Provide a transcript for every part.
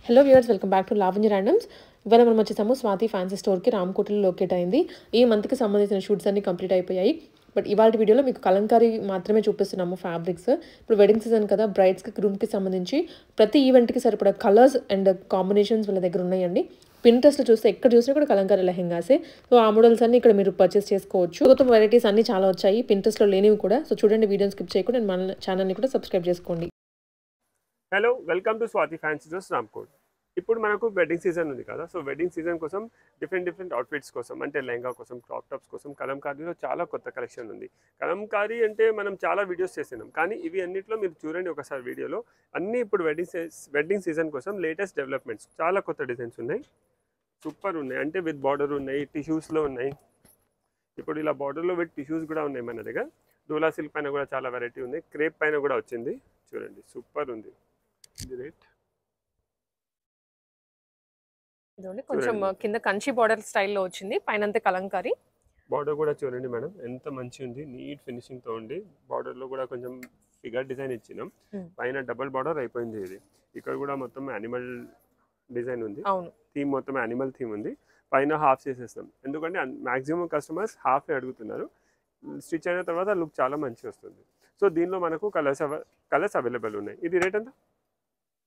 Hello viewers, welcome back to Lavanya randoms. ఇవాళ మనం వచ్చేసాము స్వాతి ఫ్యాన్సీ స్టోర్కి. రామకోటలో లొకేట్ అయింది. ఈ మంత్కి సంబంధించిన షూట్స్ అన్ని కంప్లీట్ అయిపోయాయి. బట్ ఇవాళ వీడియోలో మీకు కలంకారీ మాత్రమే చూపిస్తున్నాము ఫ్యాబ్రిక్స్. ఇప్పుడు వెడ్డింగ్ సీజన్ కదా, బ్రైడ్స్కి గ్రూమ్కి సంబంధించి ప్రతి ఈవెంట్కి సరిపడా కలర్స్ అండ్ కాంబినేషన్స్ వీళ్ళ దగ్గర ఉన్నాయండి. పింట్రెస్ట్లో చూస్తే ఎక్కడ చూసినా కూడా కలంకారీ లెహెంగాసే. సో ఆ మోడల్స్ అన్ని ఇక్కడ మీరు పర్చేస్ చేసుకోవచ్చు. కొత్త వెరైటీస్ అన్ని చాలా వచ్చాయి, పింట్రెస్ట్లో లేనివి కూడా. సో చూడండి, వీడియోని స్కిప్ చేయకుండా మన ఛానల్ని కూడా సబ్స్క్రైబ్ చేసుకోండి. Hello, welcome to Swathi fancy stores Ramkot. ఇప్పుడు మనకు వెడ్డింగ్ సీజన్ ఉంది కదా, సో వెడ్డింగ్ సీజన్ కోసం డిఫరెంట్ అవుట్ఫిట్స్ కోసం, అంటే లెహంగా కోసం, క్రాప్ టాప్స్ కోసం కలంకారీలో చాలా కొత్త కలెక్షన్ ఉంది. కలంకారీ అంటే మనం చాలా వీడియోస్ చేస్తున్నాం, కానీ ఇవి అన్నింటిలో మీరు చూడండి ఒకసారి వీడియోలో అన్నీ ఇప్పుడు వెడ్డింగ్ సీజన్ కోసం లేటెస్ట్ డెవలప్మెంట్స్, చాలా కొత్త డిజైన్స్ ఉన్నాయి, సూపర్ ఉన్నాయి. అంటే విత్ బార్డర్ ఉన్నాయి, టిష్యూస్లో ఉన్నాయి. ఇప్పుడు ఇలా బార్డర్లో విత్ టిష్యూస్ కూడా ఉన్నాయి మన దగ్గర. డోలా సిల్క్ పైన కూడా చాలా వెరైటీ ఉంది, క్రేప్ పైన కూడా వచ్చింది. చూడండి, సూపర్ ఉంది. ఇదండి కొంచెం కింద కంచి బార్డర్ స్టైల్లో వచ్చింది, పైన కలంకారీ. బార్డర్ కూడా చూడండి మేడం, ఎంత మంచి ఉంది, నీట్ ఫినిషింగ్ తో ఉంది. బార్డర్ లో కూడా కొంచెం ఫిగర్ డిజైన్ ఇచ్చినాం, పైన డబుల్ బార్డర్ అయిపోయింది. ఇది ఇక్కడ కూడా మొత్తం యానిమల్ డిజైన్ ఉంది, థీమ్ మొత్తం యానిమల్ థీమ్ ఉంది. పైన హాఫ్ చేసేస్తాం, ఎందుకంటే మాక్సిమం కస్టమర్స్ హాఫ్ అడుగుతున్నారు. స్టిచ్ అయిన తర్వాత లుక్ చాలా మంచిగా వస్తుంది. సో దీనిలో మనకు కలర్స్ అవైలబుల్ ఉన్నాయి. ఇది రేట్ ఎంత?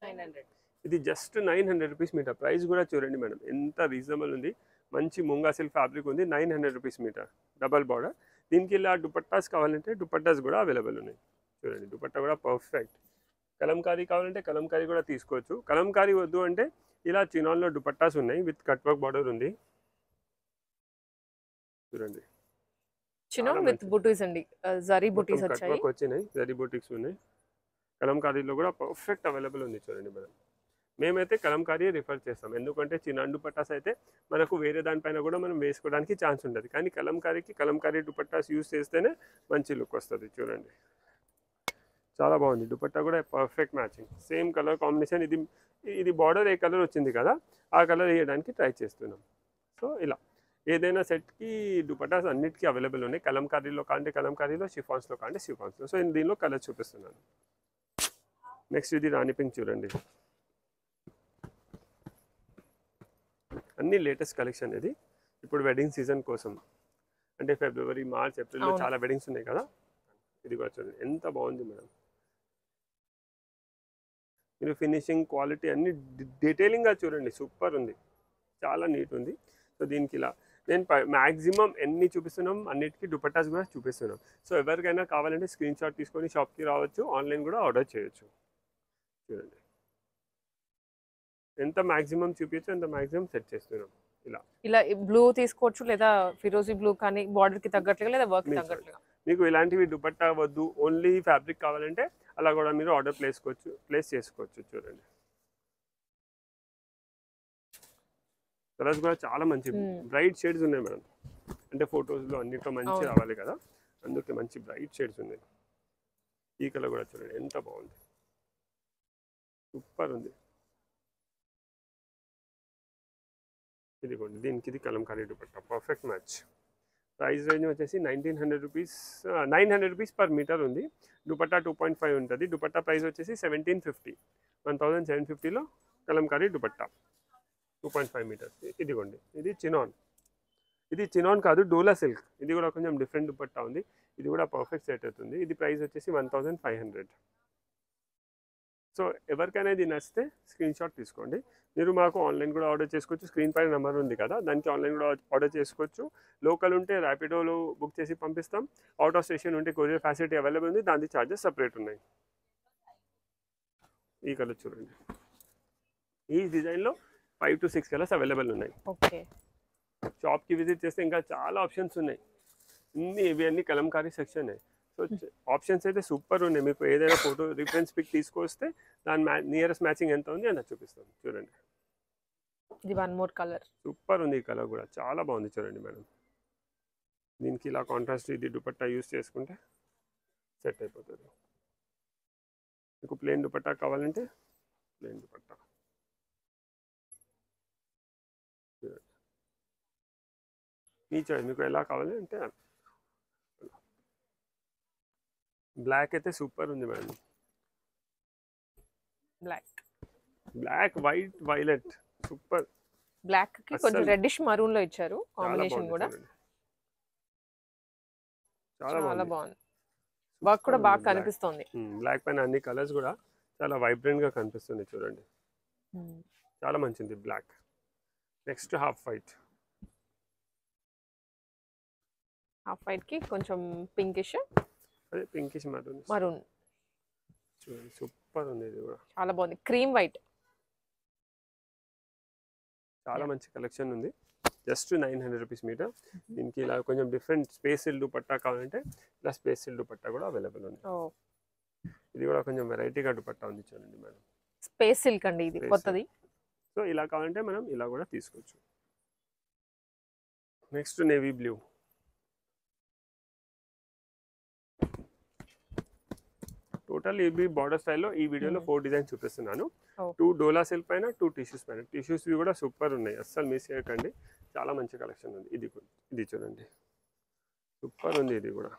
900. ఇది జస్ట్ 900 రూపీస్ మీటర్. ప్రైస్ కూడా చూడండి మేడం, ఎంత రీజనబుల్ ఉంది. మంచి ముంగా సిల్క్ ఫ్యాబ్రిక్ ఉంది, 900 రూపీస్ మీటర్, డబల్ బార్డర్. దీనికి ఇలా దుపట్టాస్ కావాలంటే దుపట్టాస్ కూడా అవైలబుల్ ఉన్నాయి. చూడండి, దుపట్టా కూడా పర్ఫెక్ట్. కలంకారీ కావాలంటే కలంకారీ కూడా తీసుకోవచ్చు. కలంకారీ వద్దు అంటే ఇలా చినాన్లో దుపట్టాస్ ఉన్నాయి, విత్ కట్ వర్క్ బార్డర్ ఉంది. చూడండి, చినాన్ విత్ బూటీస్ అండి, జరీ బూటీస్ కట్ వర్క్ వచ్చినాయి, జరీ బూటీస్ ఉన్నాయి. కలంకారీలో కూడా పర్ఫెక్ట్ అవైలబుల్ ఉంది. చూడండి మేడం, మేమైతే కలంకారీ రిఫర్ చేస్తాం, ఎందుకంటే చినాన్ దుపట్టాస్ అయితే మనకు వేరే దానిపైన కూడా మనం వేసుకోవడానికి ఛాన్స్ ఉంటుంది, కానీ కలంకారీ దుపట్టాస్ యూస్ చేస్తేనే మంచి లుక్ వస్తుంది. చూడండి, చాలా బాగుంది. దుపట్టా కూడా perfect matching, same colour combination. ఇది బార్డర్ ఏ కలర్ వచ్చింది కదా, ఆ కలర్ వేయడానికి ట్రై చేస్తున్నాం. సో ఇలా ఏదైనా సెట్కి దుపట్టాస్ అన్నిటికీ అవైలబుల్ ఉన్నాయి. కలంకారీలో కాంటే కలంకారీలో, షిఫాన్స్లో కాంటే షిఫాన్స్లో. సో దీనిలో కలర్ చూపిస్తున్నాను. నెక్స్ట్ ఇది రాణి పింక్. చూడండి, అన్ని లేటెస్ట్ కలెక్షన్. ఇది ఇప్పుడు వెడ్డింగ్ సీజన్ కోసం, అంటే ఫిబ్రవరి, మార్చ్, ఏప్రిల్లో చాలా వెడ్డింగ్స్ ఉన్నాయి కదా. ఇది కూడా చూడండి, ఎంత బాగుంది మేడం. మీరు ఫినిషింగ్, క్వాలిటీ అన్ని డీటెయిలింగ్గా చూడండి, సూపర్ ఉంది, చాలా నీట్ ఉంది. సో దీనికి ఇలా నేను మ్యాక్సిమం ఎన్ని చూపిస్తున్నాం అన్నిటికీ దుపట్టాస్ కూడా చూపిస్తున్నాం. సో ఎవరికైనా కావాలంటే స్క్రీన్ షాట్ తీసుకొని షాప్కి రావచ్చు, ఆన్లైన్ కూడా ఆర్డర్ చేయొచ్చు. చూడండి, ఎంత మ్యాక్సిమం చూపించు అంత మ్యాక్సిమం సెట్ చేస్తున్నాం. ఇలా బ్లూ తీసుకోవచ్చు, లేదా ఫిరోజీ బ్లూ, కానీ బార్డర్ కి తగ్గట్లుగా లేదా వర్క్ తగ్గట్లుగా. మీకు ఇలాంటివి దుపట్టా వద్దు, ఓన్లీ ఫ్యాబ్రిక్ కావాలంటే అలా కూడా మీరు ఆర్డర్ ప్లేస్ చేసుకోవచ్చు. చూడండి, కలర్స్ కూడా చాలా మంచి బ్రైట్ షేడ్స్ ఉన్నాయి మేడం. అంటే ఫొటోస్లో అన్నిట్లో మంచి రావాలి కదా, అందుకే మంచి బ్రైట్ షేడ్స్ ఉన్నాయి. ఈ కలర్ కూడా చూడండి, ఎంత బాగుంది, సూపర్ ఉంది. ఇదిగోండి, దీనికి ఇది Kalamkari dupatta, perfect match. Price range వచ్చేసి 900 రూపీస్ పర్ మీటర్ ఉంది. దుపట్టా 2.5 ఉంటుంది. దుపట్టా ప్రైస్ వచ్చేసి 1750లో కలంకారీ దుపట్టా 2.5 మీటర్స్. ఇదిగోండి, ఇది చినాన్ కాదు, డోలా సిల్క్. ఇది కూడా కొంచెం డిఫరెంట్ దుపట్టా ఉంది, ఇది కూడా పర్ఫెక్ట్ సెట్ అవుతుంది. ఇది ప్రైస్ వచ్చేసి 1500. సో ఎవరికైనా ఇది నచ్చితే స్క్రీన్ షాట్ తీసుకోండి. మీరు మాకు ఆన్లైన్ కూడా ఆర్డర్ చేసుకోవచ్చు, స్క్రీన్ పైన నెంబర్ ఉంది కదా, దానికి ఆన్లైన్ కూడా ఆర్డర్ చేసుకోవచ్చు. లోకల్ ఉంటే ర్యాపిడోలో బుక్ చేసి పంపిస్తాం, అవుట్ ఆఫ్ స్టేషన్ ఉంటే కొరియర్ ఫెసిలిటీ అవైలబుల్ ఉంది, దాని ఛార్జెస్ సపరేట్ ఉన్నాయి. ఈ కలర్ చూడండి, ఈ డిజైన్లో 5 to 6 కలర్స్ అవైలబుల్ ఉన్నాయి. షాప్కి విజిట్ చేస్తే ఇంకా చాలా ఆప్షన్స్ ఉన్నాయి. ఇవి అన్ని కలంకారీ సెక్షన్. సో ఆప్షన్స్ అయితే సూపర్ ఉన్నాయి. మీకు ఏదైనా ఫోటో రిఫరెన్స్ పిక్ తీసుకొస్తే దాని నియరెస్ట్ మ్యాచింగ్ ఎంత ఉంది అని చూపిస్తాం. చూడండి, ఇది వన్ మోర్ కలర్, సూపర్ ఉంది. ఈ కలర్ కూడా చాలా బాగుంది. చూడండి మేడం, దీనికి ఇలా కాంట్రాస్ట్ ఇది దుపట్టా యూస్ చేసుకుంటే సెట్ అయిపోతుంది. మీకు ప్లెయిన్ దుపట్టా కావాలంటే ప్లెయిన్ దుపట్టా. మీ చాయిస్, మీకు ఎలా కావాలి అంటే. బ్లాక్ అయితే సూపర్ ఉంది madam, black. Black white violet super. Black కి కొంచెం రెడ్డిష్ మరూన్ లో ఇచ్చారు కాంబినేషన్ కూడా. చాలా బాగుంది. వర్క్ కూడా బాగా కనిపిస్తుంది. బ్లాక్ పైన అన్ని కలర్స్ కూడా చాలా వైబ్రెంట్ గా కనిపిస్తుంది చూడండి. చాలా మంచిది black. Next half white. Half white కి కొంచెం పింకిష్, అదే పింకిష్ మరూన్ చూడండి సూపర్ ఉంది. ఇది కూడా చాలా బాగుంది. క్రీమ్ వైట్ చాలా మంచి కలెక్షన్ ఉంది. Just 900 rupees meter. దీనికి ఇలా కొంచెం డిఫరెంట్ స్పేస్ సిల్ దుపట్టా కావాలంటే ఇలా స్పేస్ సిల్ దుపట్టా కూడా అవైలబుల్ ఉంది. ఇది కూడా కొంచెం వెరైటీగా దుపట్టా ఉంది చూడండి మేడం. స్పేస్ సిల్క్ అండి ఇది కొత్తది. సో ఇలా కావాలంటే మనం ఇలా కూడా తీసుకోవచ్చు. Next navy blue. టోటల్ ఇవి బార్డర్ స్టైల్లో ఈ వీడియోలో 4 డిజైన్స్ చూపిస్తున్నాను. 2 డోలా సిల్క్ పైన, 2 టిష్యూస్ పైన. టిష్యూస్ కూడా సూపర్ ఉన్నాయి, అస్సలు మిస్ చేయకండి. చాలా మంచి కలెక్షన్ ఉంది. ఇది చూడండి సూపర్ ఉంది. ఇది కూడా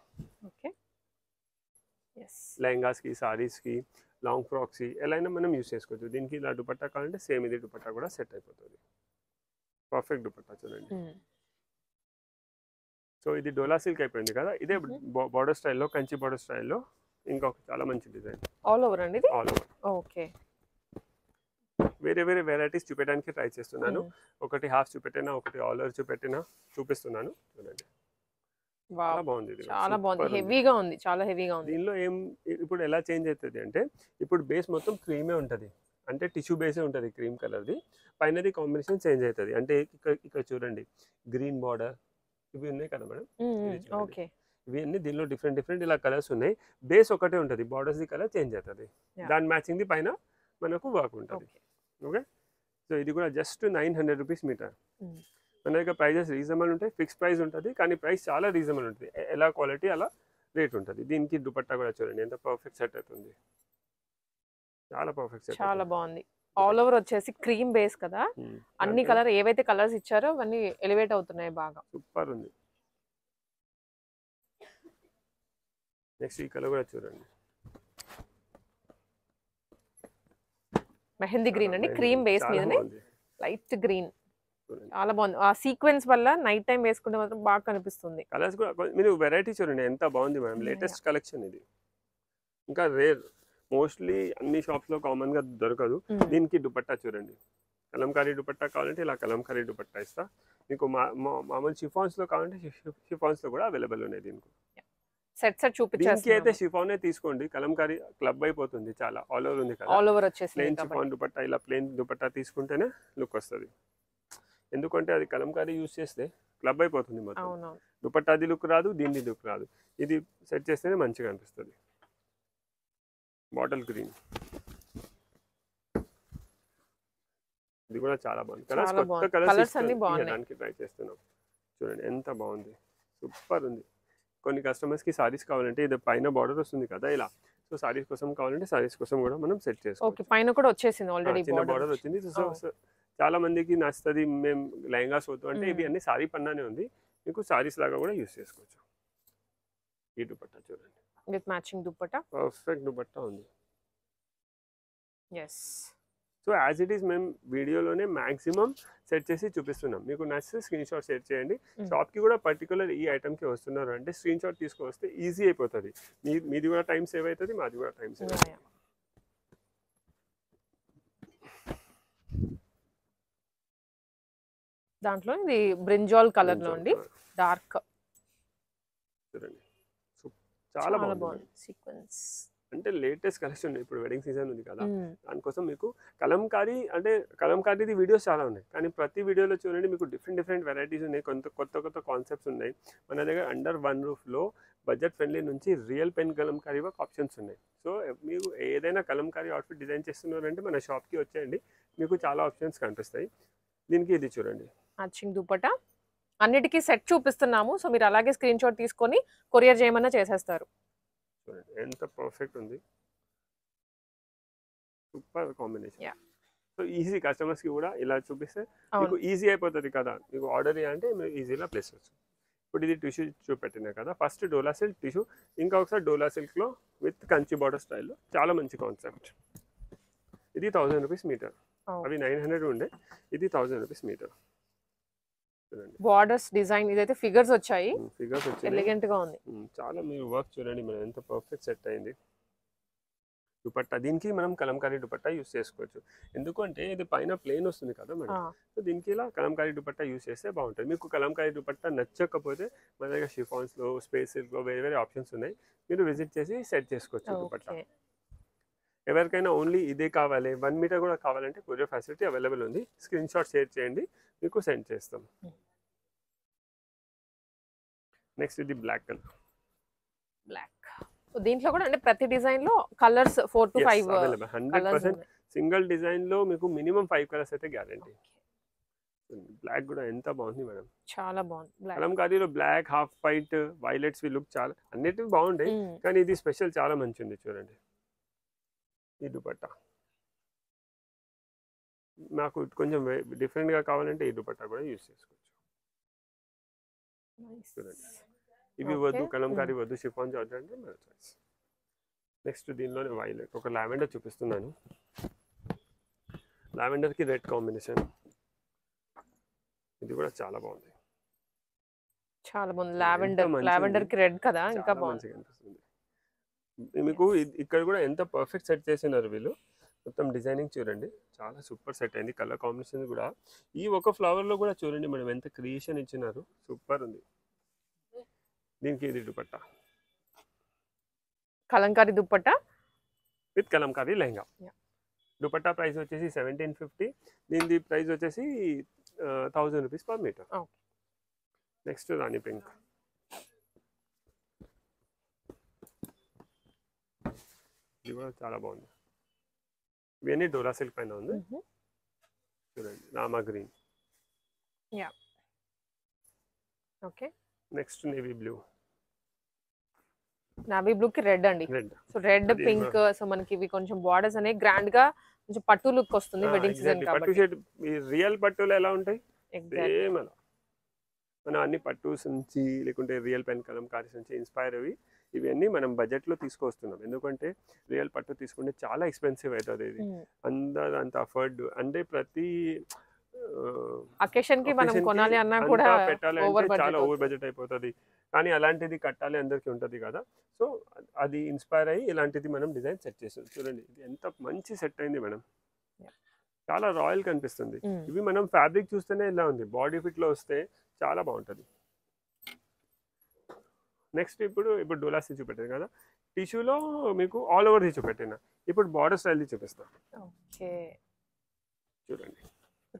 లెహంగాస్కి, సారీస్కి, లాంగ్ ఫ్రాక్స్కి ఎలా అయినా మనం యూస్ చేసుకోవచ్చు. దీనికి ఇలా దుపట్టా కావాలంటే సేమ్ ఇది దుపట్టా కూడా సెట్ అయిపోతుంది. పర్ఫెక్ట్ దుపట్టా చూడండి. సో ఇది డోలా సిల్క్ అయిపోయింది కదా. ఇదే బార్డర్ స్టైల్లో, కంచి బార్డర్ స్టైల్లో ఇంకొక చాలా మంచి డిజైన్. ఆల్ ఓవర్ అండి ఇది. All over. ఓకే. వేరే వేరే వెరైటీస్ చూపించడానికి ట్రై చేస్తున్నాను. ఒకటి హాఫ్ చూపెట్టినా, ఒకటి ఆల్ ఓవర్ చూపిస్తున్నాను చూడండి. చాలా బాగుంది. చాలా బాగుంది. హెవీగా ఉంది, చాలా హెవీగా ఉంది. దీనిలో ఏం ఇప్పుడు ఎలా చేంజ్ అవుతుంది అంటే ఇప్పుడు బేస్ మొత్తం క్రీమే ఉంటుంది, అంటే టిష్యూ బేసే ఉంటుంది క్రీమ్ కలర్ది. పైనది కాంబినేషన్ చేంజ్ అవుతుంది. అంటే ఇక్కడ చూడండి గ్రీన్ బార్డర్ ఇవి ఉన్నాయి కదా మేడం. ఓకే. ఇవి అన్ని దీనిలో డిఫరెంట్ ఇలా కలర్స్ ఉన్నాయి. బేస్ ఒకటే ఉంటుంది, బార్డర్స్ ది కలర్ చేంజ్ అవుతుంది. దాని మ్యాచింగ్ ది పైన మనకు వర్క్ ఉంటుంది. ఓకే. సో ఇది కూడా జస్ట్ 900 రూపీస్ మీటర్. మన దగ్గర ప్రైజెస్ రీజనబుల్ ఉంటాయి, ఫిక్స్ ప్రైస్ ఉంటుంది, కానీ ప్రైస్ చాలా రీజనబుల్ ఉంటుంది. ఎలా క్వాలిటీ అలా రేట్ ఉంటుంది. దీనికి దుపట్టా కూడా చూడండి ఎంత పర్ఫెక్ట్ సెట్ అవుతుంది. చాలా పర్ఫెక్ట్ సెట్. చాలా బాగుంది. ఆల్ ఓవర్ వచ్చేసి క్రీమ్ బేస్ కదా, అన్ని కలర్ ఏవైతే కలర్స్ ఇచ్చారో అవన్నీ ఎలివేట్ అవుతున్నాయి బాగా. సూపర్ ఉంది. నెక్స్ట్ ఈ కలర్ కూడా చూడండి, మెహందీ గ్రీన్ అండి. క్రీమ్ బేస్ మీదనే లైట్ గ్రీన్, చాలా బాగుంది. ఆ సీక్వెన్స్ వల్ల నైట్ టైం వేసుకుంటే మాత్రం బాగా కనిపిస్తుంది. కలర్స్ కూడా మీరు వెరైటీ చూడండి ఎంత బాగుంది మేడం. లేటెస్ట్ కలెక్షన్ ఇది, ఇంకా రేర్, మోస్ట్లీ అన్ని షాప్స్ లో కామన్ గా దొరకదు. దీనికి దుపట్టా చూడండి, కలంకారీ దుపట్టా కావాలంటే ఇలా కలంకారీ దుపట్టా ఇస్తా. మీకు మామూలు షిఫాన్స్ లో కావాలంటే షిఫాన్స్ లో కూడా అవైలబుల్ ఉన్నాయి. దీనికి సెట్ చూపించాను. దీనికి అయితే షిఫానే తీసుకోండి, కలంకారీ క్లబ్ అయిపోతుంది చాలా. ఆల్ ఓవర్ ఉంది కదా, ఆల్ ఓవర్ వచ్చేసి ప్లెయిన్ షిఫాన్ దుపట్టా, ఇలా ప్లెయిన్ దుపట్టా తీసుకుంటేనే లుక్ వస్తుంది. ఎందుకంటే అది కలంకారీ యూజ్ చేస్తే క్లబ్ అయిపోతుంది మొత్తం. దుపట్టాది లుక్ రాదు, దీని లుక్ రాదు. ఇది సెట్ చేస్తేనే మంచిగా అనిపిస్తుంది. బాటిల్ గ్రీన్, ఇది కూడా చాలా బాగుంది. కలర్స్ కొత్త కలర్స్ దానికి ట్రై చేస్తున్నాం చూడండి ఎంత బాగుంది. సూపర్ ఉంది. కొన్ని కస్టమర్స్ కి సారీస్ కావాలంటే ఇది పైన బార్డర్ వస్తుంది కదా ఇలా, సో సారీస్ కోసం కావాలంటే సారీస్ కోసం కూడా మనం సెట్ చేసుకోవచ్చు. పైన కూడా వచ్చేసింది ఆల్రెడీ బార్డర్ వచ్చింది. సో చాలా మందికి నచ్చుతుంది. మేము లెహంగాస్ అవుతాం అంటే ఇవి అన్ని సారీ పన్నానే ఉంది, మీకు సారీస్ లాగా కూడా యూస్ చేసుకోవచ్చు. ఈ దుపట్టా చూడండి with matching dupatta, perfect dupatta ఉంది. yes. So as it is మేము వీడియోలోనే మ్యాక్సిమం సెట్ చేసి చూపిస్తున్నాం. మీకు నచ్చితే స్క్రీన్ షాట్ షేర్ చేయండి. షాప్కి కూడా పర్టికులర్ ఈ ఐటమ్కి వస్తున్నారు అంటే స్క్రీన్ షాట్ తీసుకొస్తే ఈజీ అయిపోతుంది. మీది కూడా టైం సేవ్ అవుతుంది, మాది కూడా టైం సేవ్ అవుతుంది. దాంట్లో ఇది బ్రింజాల్ కలర్ లో అండి, డార్క్ చూడండి చాలా బాగుంది సీక్వెన్స్. అంటే లేటెస్ట్ కలెక్షన్ ఇప్పుడు వెడ్డింగ్ సీజన్ ఉంది కదా, దానికోసం మీకు కలంకారీ అంటే కలంకారీది వీడియోస్ చాలా ఉన్నాయి, కానీ ప్రతి వీడియోలో చూడండి మీకు డిఫరెంట్ వెరైటీస్ ఉన్నాయి, కొత్త కాన్సెప్ట్స్ ఉన్నాయి. మన దగ్గర అండర్ వన్ రూఫ్లో బడ్జెట్ ఫ్రెండ్లీ నుంచి real pen Kalamkari work options ఉన్నాయి. సో మీరు ఏదైనా కలంకారీ అవుట్ఫిట్ డిజైన్ చేస్తున్నారంటే మన షాప్కి వచ్చేయండి, మీకు చాలా ఆప్షన్స్ కనిపిస్తాయి. దీనికి ఇది చూడండి మ్యాచింగ్ దుపట్టా, అన్నిటికీ సెట్ చూపిస్తున్నాము. సో మీరు అలాగే స్క్రీన్ షాట్ తీసుకొని కొరియర్ చేయమన్నా చేసేస్తారు. చూడండి ఎంత పర్ఫెక్ట్ ఉంది, సూపర్ కాంబినేషన్. సో ఈజీ, కస్టమర్స్కి కూడా ఇలా చూపిస్తే మీకు ఈజీ అయిపోతుంది కదా, మీకు ఆర్డర్ చేయాలంటే మీరు ఈజీగా ప్లేస్ వచ్చు. ఇప్పుడు ఇది టిష్యూ చూపెట్టినా కదా, ఫస్ట్ డోలా సిల్క్ టిష్యూ, ఇంకా ఒకసారి డోలా సిల్క్లో విత్ కంచి బార్డర్ స్టైల్లో చాలా మంచి కాన్సెప్ట్. ఇది 1000 రూపీస్ మీటర్. అవి 900 ఉండే, ఇది 1000 రూపీస్ మీటర్. చూడండి బార్డర్స్ డిజైన్ ఇదైతే ఫిగర్స్ వచ్చాయి, ఫిగర్స్ వచ్చాయి, ఎలిగెంట్ గా ఉంది. చాలా మీరు వర్క్ చూడండి మనం ఎంత పర్ఫెక్ట్ సెట్ అయింది. దుపట్టా దీనికి మనం కలంకారీ దుపట్టా యూస్ చేసుకోవచ్చు. ఎందుకంటే ఇది పైన ప్లేన్ వస్తుంది కదా మేడం, సో దీనికి ఇలా కలంకారీ దుపట్టా యూస్ చేస్తే బాగుంటుంది. మీకు కలంకారీ దుపట్టా నచ్చకపోతే మన దగ్గర షిఫాన్స్లో, స్పేస్ సిల్క్లో వేరే వేరే ఆప్షన్స్ ఉన్నాయి, మీరు విజిట్ చేసి సెట్ చేసుకోవచ్చు దుపట్టా. ఎవరికైనా ఓన్లీ ఇదే కావాలి 1 మీటర్ కూడా కావాలంటే కొరియర్ ఫెసిలిటీ అవైలబుల్ ఉంది. స్క్రీన్ షాట్ షేర్ చేయండి, మీకు సెండ్ చేస్తాం. నెక్స్ట్ ఇది బ్లాక్ కలర్. బ్లాక్ దీంట్లో కూడా అంటే ప్రతి డిజైన్ లో colours 4 to 5 available. 100% single design లో మీకు మినిమం 5 కలర్స్ అయితే గ్యారంటీ. బ్లాక్ కూడా ఎంత బాగుంది మేడం, చాలా బాగుంది. కలంకారీలో black, half white, violets look చాలా అన్నిటివి బాగుంటాయి, కానీ ఇది స్పెషల్ చాలా మంచి ఉంది. చూడండి ఈ దుపట్టా నాకు కొంచెం డిఫరెంట్ గా కావాలంటే ఈ దుపట్టా కూడా యూస్ చేసుకోవచ్చు. చూడండి ఇవి వద్దు, కలంకారీ వద్దు, షిఫాన్ జార్జెట్ అంటే మన చాయిస్. నెక్స్ట్ దీనిలోనే వైలెట్, ఒక లావెండర్ చూపిస్తున్నాను. లావెండర్ కి రెడ్ కాంబినేషన్, ఇది కూడా చాలా బాగుంది. చాలా బాగుంది. లావెండర్ కి రెడ్ కదా, ఇంకా బాగుంది అనిపిస్తుంది. మీకు ఇక్కడ కూడా ఎంత పర్ఫెక్ట్ సెట్ చేసినారు వీళ్ళు, మొత్తం డిజైనింగ్ చూడండి చాలా సూపర్ సెట్ అయింది. కలర్ కాంబినేషన్ కూడా ఈ ఒక ఫ్లవర్ లో కూడా చూడండి మనం ఎంత క్రియేషన్ ఇచ్చినారు, సూపర్ ఉంది. దీనికి ఇది దుపట్టా, కలంకారీ దుపట్టా విత్ కలంకారీ లెహంగా. దుపట్టా ప్రైస్ వచ్చేసి 1750, దీని ప్రైస్ వచ్చేసి 1000 రూపీస్ పర్ మీటర్. నెక్స్ట్ రాణి పింక్, ఇది కూడా చాలా బాగుంది. ఇవన్నీ డోలా సిల్క్ పైన ఉంది. చూడండి Rama green. Okay next navy blue. Navy blue కి రెడ్ అండి, సో రెడ్ పింక్. సో మనకి ఇవి కొంచెం బార్డర్స్ అనేవి గ్రాండ్ గా కొంచెం పట్టు లుక్ వస్తుంది వెడ్డింగ్ సీజన్ కాబట్టి. పట్టు షేడ్ రియల్ పట్టులో ఎలా ఉంటాయి సేమ్ అలా మనం అన్ని పట్టుస్ నుంచి లేకుంటే రియల్ పెన్ కలంకారీస్ నుంచి ఇన్స్పైర్ అవి ఇవన్నీ మనం బడ్జెట్లో తీసుకొస్తున్నాం. ఎందుకంటే రియల్ పట్టు తీసుకుంటే చాలా ఎక్స్పెన్సివ్ అవుతుంది, ఇది అంత అఫోర్డ్ అంటే ప్రతి అకేషన్ కి మనం కొనాలి అన్నా కూడా పెట్టాలంటే చాలా ఓవర్ బడ్జెట్ అయిపోతుంది. కానీ అలాంటిది కట్టాలి అందరికీ ఉంటుంది కదా, సో అది ఇన్స్పైర్ అయ్యి ఇలాంటిది మనం డిజైన్ సెట్ చేస్తాం. చూడండి ఇది ఎంత మంచి సెట్ అయింది మేడం, చాలా రాయల్ కనిపిస్తుంది. ఇవి మనం ఫ్యాబ్రిక్ చూస్తేనే ఇలా ఉంది, బాడీ ఫిట్ లో వస్తే చాలా బాగుంటుంది. నెక్స్ట్ ఇప్పుడు డోలా స్టిచ్ చూపెట్టాను కదా, టిష్యూలో మీకు ఆల్ ఓవర్ ది చూపెట్టిన, ఇప్పుడు బార్డర్ స్టైల్ చూపిస్తాను. చూడండి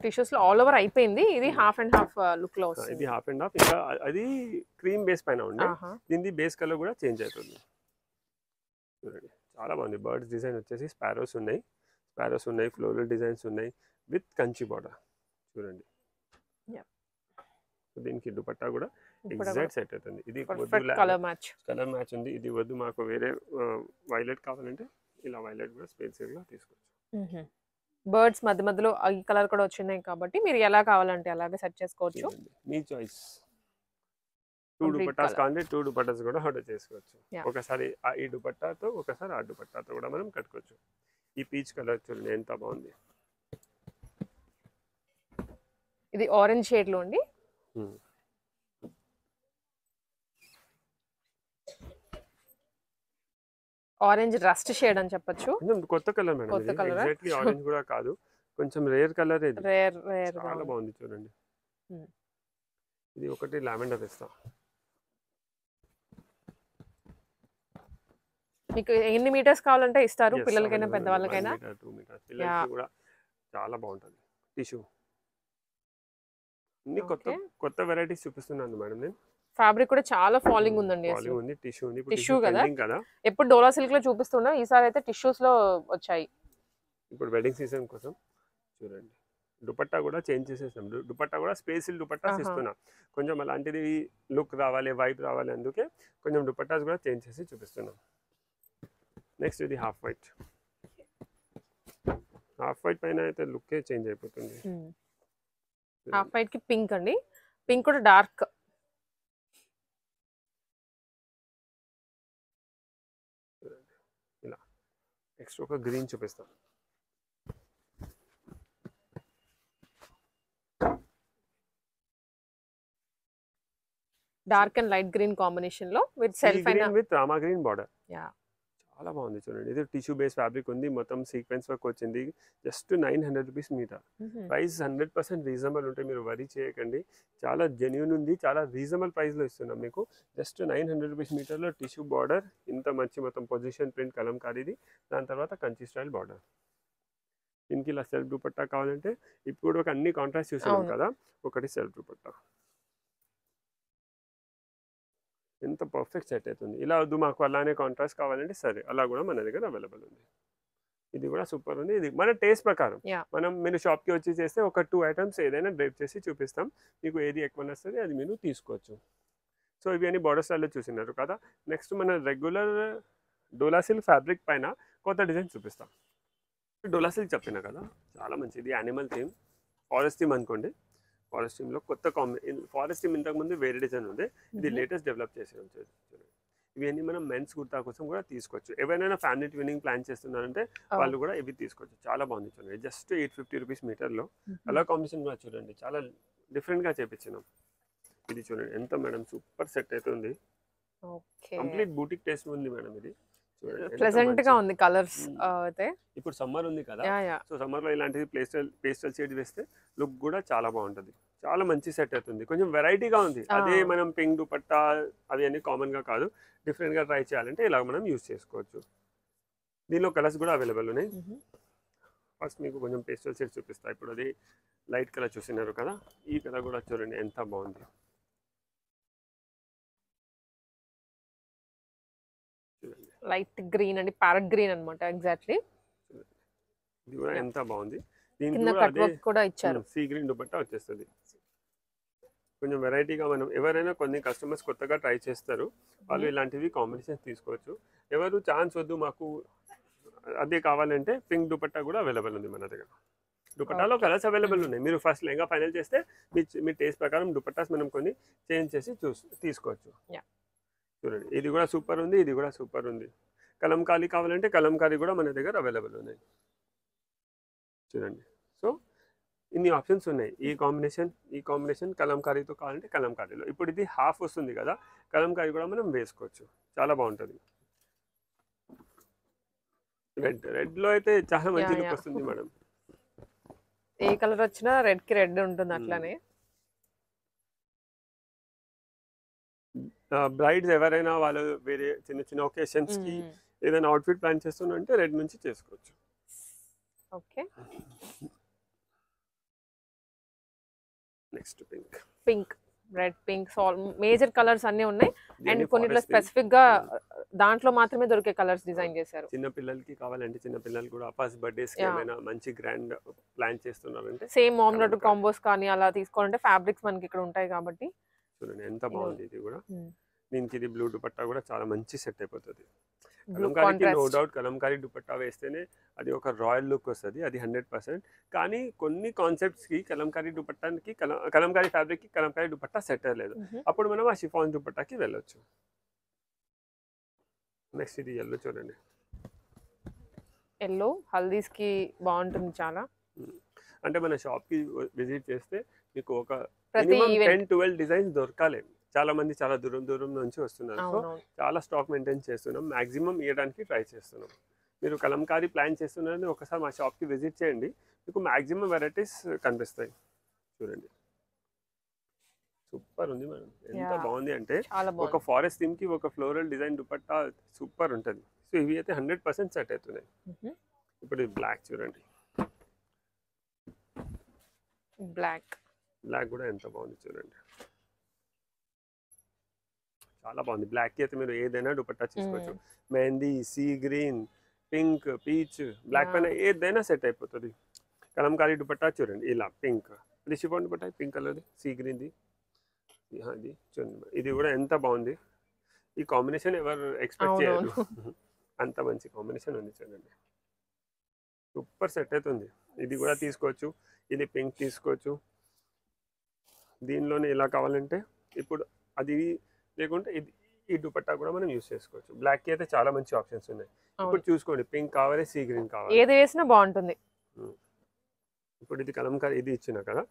టిష్యూస్ లో ఆల్ ఓవర్ అయిపోయింది, ఇది హాఫ్ అండ్ హాఫ్ లుక్ లో వస్తుంది. ఇది హాఫ్ అండ్ హాఫ్, ఇంకా అది క్రీమ్ బేస్ పైన ఉండే, దీని బేస్ కలర్ కూడా చేంజ్ అవుతుంది. చూడండి చాలా బాగుంది. బర్డ్స్ డిజైన్ వచ్చేసి స్పారోస్ ఉన్నాయి, ఫ్లోరల్ డిజైన్స్ ఉన్నాయి విత్ కంచి బార్డర్. చూడండి దీనికి దుపట్టా కూడా ఎగ్జాక్ట్ సెట్ అవుతుంది. ఇది కలర్ మ్యాచ్ ఉంది, ఇది వద్దు మాకు వేరే వైలెట్ కావాలంటే ఇలా వైలెట్ కూడా స్పేస్ లో తీసుకోవచ్చు. బర్డ్స్ మధ్య మధ్యలో ఈ కలర్ కూడా వచ్చినాయి కాబట్టి మీరు ఎలా కావాలంటే అలాగే సెట్ చేసుకోవచ్చు, మీ చాయిస్. 2 దుపట్టాస్ కావాలంటే 2 దుపట్టాస్ కూడా ఆర్డర్ చేసుకోవచ్చు. ఒకసారి ఈ దుపట్టాతో ఒకసారి ఆ దుపట్టాతో కూడా మనం కట్టుకోవచ్చు. ఈ పీచ్ కలర్ చూడండి ఎంత బాగుంది, ఇది ఆరెంజ్ షేడ్ లో అండి. ఆరెంజ్ రస్ట్ షేడ్ అని చెప్పొచ్చు, కొత్త కలర్ మేడం, ఎగ్జాక్ట్లీ ఆరెంజ్ కూడా కాదు, కొంచెం రేర్ కలర్, ఇది చాలా బాగుంది. చూడండి ఇది ఒకటి లావెండర్ ఇస్తా. మీకు ఎన్ని మీటర్స్ కావాలంటే ఇస్తారు, పిల్లలకైనా పెద్దవాళ్ళకైనా. 2 మీటర్స్ పిల్లలకి కూడా చాలా బాగుంటుంది. టిష్యూ అన్ని కొత్త వెరైటీస్ చూపిస్తున్నాను మేడం నేను. ఫ్యాబ్రిక్ కూడా చాలా ఫాలింగ్ ఉందండి, టిష్యూ కదా, ఎప్పుడు డోలా సిల్క్ లో చూపిస్తున్నా, ఈసారి అయితే టిష్యూస్ లో వచ్చాయి. ఇప్పుడు వెడ్డింగ్ సీజన్ కోసం చూడండి దుపట్టా కూడా చేంజ్ చేసేసాం. దుపట్టా కూడా స్పేసిల్ దుపట్టాస్ ఇస్తున్నాం, కొంచెం అలాంటిది లుక్ రావాలి, వైబ్ రావాలి, అందుకే కొంచెం దుపట్టాస్ కూడా చేంజ్ చేసి చూపిస్తున్నాం. నెక్స్ట్ ఇది హాఫ్ వైట్ పైన అయితే లుక్కే చేంజ్ అయిపోతుంది. హాఫ్ వైట్ కి పింక్ అండి, పింక్ కూడా డార్క్. ఇలా నెక్స్ట్ ఒక గ్రీన్ చూపిస్తాం. Dark and light green combination లో విత్ సెల్ఫ్ అయిన green with Rama green border. Yeah చాలా బాగుంది చూడండి. ఇది టిష్యూ బేస్ ఫ్యాబ్రిక్ ఉంది, మొత్తం సీక్వెన్స్ వర్క్ వచ్చింది. Just 900 rupees meter. Price 100% reasonable ఉంటాయి, మీరు వరీ చేయకండి. చాలా జెన్యూన్ ఉంది, చాలా రీజనబుల్ ప్రైస్లో ఇస్తున్నాం మీకు. జస్ట్ 900 రూపీస్ మీటర్లో టిష్యూ బార్డర్, ఇంత మంచి మొత్తం పొజిషన్ ప్రింట్ కలంకారీది. దాని తర్వాత కంచి స్టైల్ బార్డర్. దీనికి ఇలా సెల్ఫ్ దుపట్టా కావాలంటే ఇప్పుడు ఒక అన్ని కాంట్రాస్ట్ చూసాం కదా, ఒకటి సెల్ఫ్ దుపట్టా. ఎంత పర్ఫెక్ట్ సెట్ అవుతుంది. ఇలా వద్దు మాకు అలానే కాంట్రాస్ట్ కావాలంటే సరే, అలా కూడా మన దగ్గర అవైలబుల్ ఉంది. ఇది కూడా సూపర్ ఉంది. ఇది మన టేస్ట్ ప్రకారం మీరు షాప్కి వచ్చి చేస్తే ఒక 2 ఐటమ్స్ ఏదైనా డ్రైప్ చేసి చూపిస్తాం, మీకు ఏది ఎక్కువ నస్తుంది అది మీరు తీసుకోవచ్చు. సో ఇవి అన్ని బార్డర్ స్టైల్లో చూసినారు కదా. నెక్స్ట్ మన రెగ్యులర్ డోలా సిల్క్ ఫ్యాబ్రిక్ పైన కొత్త డిజైన్ చూపిస్తాం. డోలా సిల్క్ చెప్పినా కదా, చాలా మంచిది. యానిమల్ థీమ్, ఫారెస్ట్ థీమ్ అనుకోండి. ఫారెస్ట్ థీమ్లో కొత్త ఫారెస్ట్ థీమ్ ఇంతకుముందు వేరే డిజైన్ ఉంది, ఇది లేటెస్ట్ డెవలప్ చేసాం. ఇవన్నీ మనం మెన్స్ కుర్తా కోసం కూడా తీసుకోవచ్చు. ఎవరైనా ఫ్యామిలీ ట్విన్నింగ్ ప్లాన్ చేస్తున్నారంటే వాళ్ళు కూడా ఇవి తీసుకోవచ్చు. చాలా బాగుంది చూడండి. జస్ట్ 850 రూపీస్ మీటర్లో కలర్ కాంబినేషన్ కూడా చూడండి, చాలా డిఫరెంట్గా చేపించినాం. ఇది చూడండి ఎంత మేడం సూపర్ సెట్ అవుతుంది. కంప్లీట్ బూటిక్ టేస్ట్ ఉంది మేడం. ఇది ప్లెజెంట్ గా ఉంది కలర్స్ అయితే. ఇప్పుడు సమ్మర్ ఉంది కదా, సో సమ్మర్ లో ఇలాంటిది పేస్టల్ షేడ్ వేస్తే లుక్ కూడా చాలా బాగుంటది. చాలా మంచి సెట్ అవుతుంది, కొంచెం వెరైటీగా ఉంది. అదే మనం పింక్ దుపట్టా అవి అన్ని కామన్ గా కాదు, డిఫరెంట్ గా ట్రై చేయాలంటే ఇలా మనం యూజ్ చేసుకోవచ్చు. దీనిలో కలర్స్ కూడా అవైలబుల్ ఉన్నాయి. ఫస్ట్ మీకు కొంచెం పేస్టల్ షేడ్ చూపిస్తా. ఇప్పుడు అది లైట్ కలర్ చూసినారు కదా, ఈ కలర్ కూడా చూడండి ఎంత బాగుంది. లైట్ గ్రీన్ అండి, ప్యారెట్ గ్రీన్ అన్నమాట ఎగ్జాక్ట్లీ. ఇది కూడా ఎంత బాగుంది. దీనికి కట్ వర్క్ కూడా ఇచ్చారు. సీ గ్రీన్ దుపట్టా వచ్చేస్తుంది. కొంచెం వెరైటీగా మనం ఎవరైనా కొన్ని కస్టమర్స్ కొత్తగా ట్రై చేస్తారు, వాళ్ళు ఇలాంటివి కాంబినేషన్స్ తీసుకోవచ్చు. ఎవరు ఛాన్స్ వద్దు మాకు అదే కావాలంటే పింక్ దుపట్టా కూడా అవైలబుల్ ఉంది మన దగ్గర. దుపట్టాలో కలర్స్ అవైలబుల్ ఉన్నాయి. మీరు ఫస్ట్ లెహంగా ఫైనల్ చేస్తే మీ టేస్ట్ ప్రకారం దుపట్టాస్ మనం కొన్ని చేంజ్ చేసి తీసుకోవచ్చు. చూడండి ఇది కూడా సూపర్ ఉంది, ఇది కూడా సూపర్ ఉంది. కలంకారీ కావాలంటే కలంకారీ కూడా మన దగ్గర అవైలబుల్ ఉన్నాయి. చూడండి, సో ఇన్ని ఆప్షన్స్ ఉన్నాయి. ఈ కాంబినేషన్ కలంకారీతో కావాలంటే కలంకారీలో. ఇప్పుడు ఇది హాఫ్ వస్తుంది కదా, కలంకారీ కూడా మనం వేసుకోవచ్చు, చాలా బాగుంటుంది. రెడ్లో అయితే చాలా మంచి లుక్ వస్తుంది మేడం. ఏ కలర్ వచ్చినా రెడ్ కి రెడ్ ఉంటుంది అట్లానే. బ్రైడ్స్ ఎవరైనా వాళ్ళు వేరే చిన్న చిన్న ఒకేషన్స్ కి ఏదైనా అవుట్ఫిట్ ప్లాన్ చేస్తున్నారంటే రెడ్ నుంచి చేసుకోవచ్చు. Okay, next pink, red, pink, major colours అన్ని ఉన్నాయి. అండ్ కొన్నిట్లో స్పెసిఫిక్ గా దాంట్లో మాత్రమే దొరికే కలర్స్ డిజైన్ చేశారు. చిన్న పిల్లలకి కావాలంటే చిన్న పిల్లలు కూడా ఫస్ట్ బర్త్డేస్ కి ఏమైనా మంచి గ్రాండ్ ప్లాన్ చేస్తున్నారంటే సేమ్ మామ్లెట్ కాంబోస్ కానీ అలా తీసుకోవాలంటే ఫ్యాబ్రిక్స్ మనకి ఇక్కడ ఉంటాయి కాబట్టి. చూడండి ఎంత బాగుంది. ఇది కూడా దీనికి ఇది బ్లూ దుపట్టా కూడా చాలా మంచి సెట్ అయిపోతుంది. నో డౌట్ కలంకారీ దుపట్టా వేస్తేనే అది ఒక రాయల్ లుక్ వస్తుంది, అది 100%. కానీ కొన్ని కాన్సెప్ట్స్ కి కలంకారీ దుపట్టానికి కలంకారీ ఫ్యాబ్రిక్ కి కలంకారీ దుపట్టా సెట్ అవ్వలేదు, అప్పుడు మనం ఆ షిఫాన్ దుపట్టాకి వెళ్ళొచ్చు. నెక్స్ట్ ఇది ఎల్లో చూడండి. ఎల్లో హల్దీస్ కి బాగుంటుంది చాలా. అంటే మన షాప్ కి విజిట్ చేస్తే మీకు ఒక మినిమం 10-12 డిజైన్స్ దొరకాలి. చాలా మంది చాలా దూరం నుంచి వస్తున్నారు, సో చాలా స్టాక్ మెయింటైన్ చేస్తున్నాం, మాక్సిమం ఇవ్వడానికి ట్రై చేస్తున్నాం. మీరు కలంకారీ ప్లాన్ చేస్తున్నారని ఒకసారి మా షాప్కి విజిట్ చేయండి, మీకు మాక్సిమం వెరైటీస్ కనిపిస్తాయి. చూడండి సూపర్ ఉంది మేడం, ఎంత బాగుంది అంటే ఒక ఫారెస్ట్ థీమ్ కి ఒక ఫ్లోరల్ డిజైన్ దుపట్టా సూపర్ ఉంటుంది. సో ఇవి అయితే 100% సెట్ అవుతున్నాయి. ఇప్పుడు బ్లాక్ చూడండి, బ్లాక్ కూడా ఎంత బాగుంది చూడండి, చాలా బాగుంది. బ్లాక్ కి అయితే మీరు ఏదైనా దుపట్టా తీసుకోవచ్చు. Mehndi, sea green, pink, peach, black పైన ఏదైనా సెట్ అయిపోతుంది. కలంకారీ దుపట్టా చూడండి ఇలా పింక్, ఇది షిఫాన్ దుపట్టా పింక్ కలర్ది, సీ గ్రీన్ది. ఇది చూడండి, ఇది కూడా ఎంత బాగుంది. ఈ కాంబినేషన్ ఎవరు ఎక్స్పెక్ట్ చేయరు, అంత మంచి కాంబినేషన్ ఉంది చూడండి, సూపర్ సెట్ అవుతుంది. ఇది కూడా తీసుకోవచ్చు, ఇది పింక్ తీసుకోవచ్చు. దీనిలోనే ఇలా కావాలంటే ఇప్పుడు అది లేకుంటే ఇది ఈ దుపట్టా కూడా మనం యూస్ చేసుకోవచ్చు. బ్లాక్ కి అయితే చాలా మంచి ఆప్షన్స్ ఉన్నాయి. ఇప్పుడు చూసుకోండి, పింక్ కావాలి, సీ గ్రీన్ కావాలి, ఏది వేసినా బాగుంటుంది. ఇప్పుడు ఇది కలంకారీ ఇది ఇచ్చిన కదా,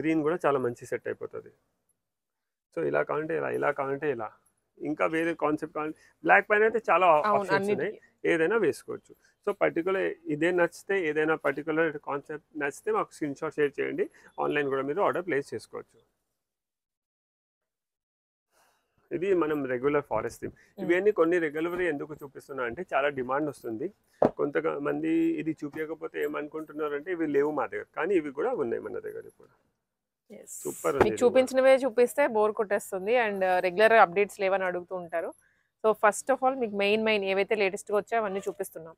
గ్రీన్ కూడా చాలా మంచి సెట్ అయిపోతుంది. సో ఇలా కావాలంటే ఇలా, ఇలా కావాలంటే ఇలా, ఇంకా వేరే కాన్సెప్ట్ కావాలంటే బ్లాక్ పైన అయితే చాలా ఆప్షన్స్ ఉన్నాయి, ఏదైనా వేసుకోవచ్చు. సో పర్టికులర్ ఇదే నచ్చితే, ఏదైనా పర్టికులర్ కాన్సెప్ట్ నచ్చితే మాకు స్క్రీన్ షాట్ షేర్ చేయండి, ఆన్లైన్ కూడా మీరు ఆర్డర్ ప్లేస్ చేసుకోవచ్చు. ఇది మనం రెగ్యులర్ ఫారెస్ట్ థీమ్. ఇవన్నీ కొన్ని రెగ్యులర్ ఎందుకు చూపిస్తున్నా అంటే చాలా డిమాండ్ వస్తుంది. కొంతమంది ఇది చూపించకపోతే ఏమనుకుంటున్నారంటే ఇవి లేవు మా దగ్గర, కానీ ఇవి కూడా ఉన్నాయి మన దగ్గర ఇప్పుడు. సూపర్. మీకు చూపించినవే చూపిస్తే బోర్ కొట్టేస్తుంది అండ్ రెగ్యులర్ అప్డేట్స్ లేవని అడుగుతూ ఉంటారు. సో ఫస్ట్ ఆఫ్ ఆల్ మీకు మెయిన్ ఏవైతే లేటెస్ట్ గా వచ్చాయో అవన్నీ చూపిస్తున్నాం.